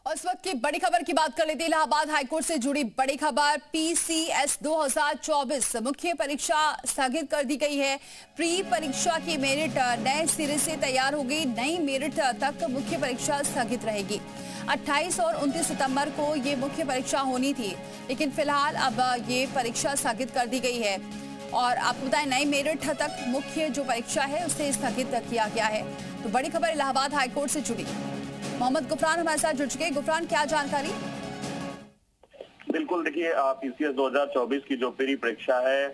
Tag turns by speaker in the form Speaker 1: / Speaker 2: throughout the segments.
Speaker 1: और इस वक्त की बड़ी खबर की बात कर लेते हैं। इलाहाबाद हाईकोर्ट से जुड़ी बड़ी खबर, पीसीएस 2024 मुख्य परीक्षा स्थगित कर दी गई है। प्री परीक्षा की मेरिट नए सिरे से तैयार हो गई। नई मेरिट तक मुख्य परीक्षा स्थगित रहेगी। 28 और 29 सितंबर को ये मुख्य परीक्षा होनी थी, लेकिन फिलहाल अब ये परीक्षा स्थगित कर दी गई है। और आपको बताएं, नई मेरिट तक मुख्य जो परीक्षा है उसे स्थगित किया गया है। तो बड़ी खबर इलाहाबाद हाईकोर्ट से जुड़ी। मोहम्मद गुफरान हमारे साथ जुड़ चुके हैं। गुफरान, क्या जानकारी?
Speaker 2: बिल्कुल, देखिए पीसीएस 2024 की जो प्री परीक्षा है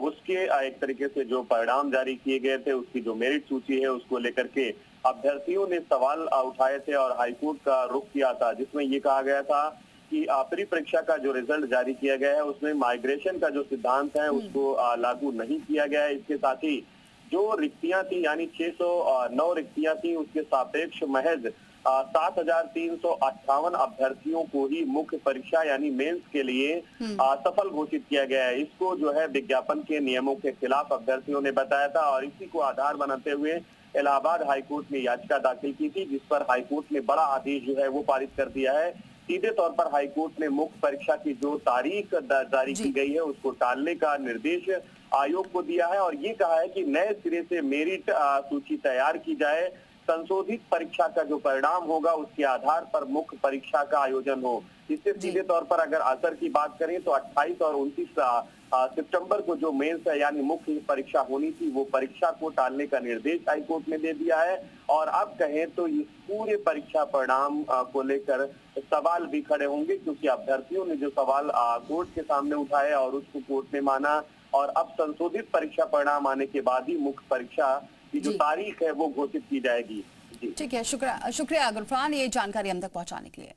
Speaker 2: उसके एक तरीके से जो परिणाम जारी किए गए थे, उसकी जो मेरिट सूची है उसको लेकर के अभ्यर्थियों ने सवाल उठाए थे और हाईकोर्ट का रुख किया था, जिसमें ये कहा गया था कि प्री परीक्षा का जो रिजल्ट जारी किया गया है उसमें माइग्रेशन का जो सिद्धांत है उसको लागू नहीं किया गया है। इसके साथ ही जो रिक्तियां थी, यानी 609 रिक्तियां थी, उसके सापेक्ष महज 7,358 अभ्यर्थियों को ही मुख्य परीक्षा यानी मेंस के लिए सफल घोषित किया गया है। इसको जो है विज्ञापन के नियमों के खिलाफ अभ्यर्थियों ने बताया था और इसी को आधार बनाते हुए इलाहाबाद हाईकोर्ट में याचिका दाखिल की थी, जिस पर हाईकोर्ट ने बड़ा आदेश जो है वो पारित कर दिया है। सीधे तौर पर हाईकोर्ट ने मुख्य परीक्षा की जो तारीख जारी की गई है उसको टालने का निर्देश आयोग को दिया है और ये कहा है कि नए सिरे से मेरिट सूची तैयार की जाए। संशोधित परीक्षा का जो परिणाम होगा उसके आधार पर मुख्य परीक्षा का आयोजन हो। इससे सीधे तौर पर अगर असर की बात करें तो 28 और 29 सितंबर को जो मेंस है यानी मुख्य परीक्षा होनी थी, वो परीक्षा को टालने का निर्देश हाईकोर्ट ने दे दिया है। और अब कहें तो इस पूरे परीक्षा परिणाम को लेकर सवाल भी खड़े होंगे, क्योंकि अभ्यर्थियों ने जो सवाल कोर्ट के सामने उठाए और उसको कोर्ट ने माना और अब संशोधित परीक्षा परिणाम आने के बाद ही मुख्य परीक्षा की जो तारीख है वो घोषित की जाएगी।
Speaker 1: ठीक है, शुक्रिया गुफरान, ये जानकारी हम तक पहुंचाने के लिए।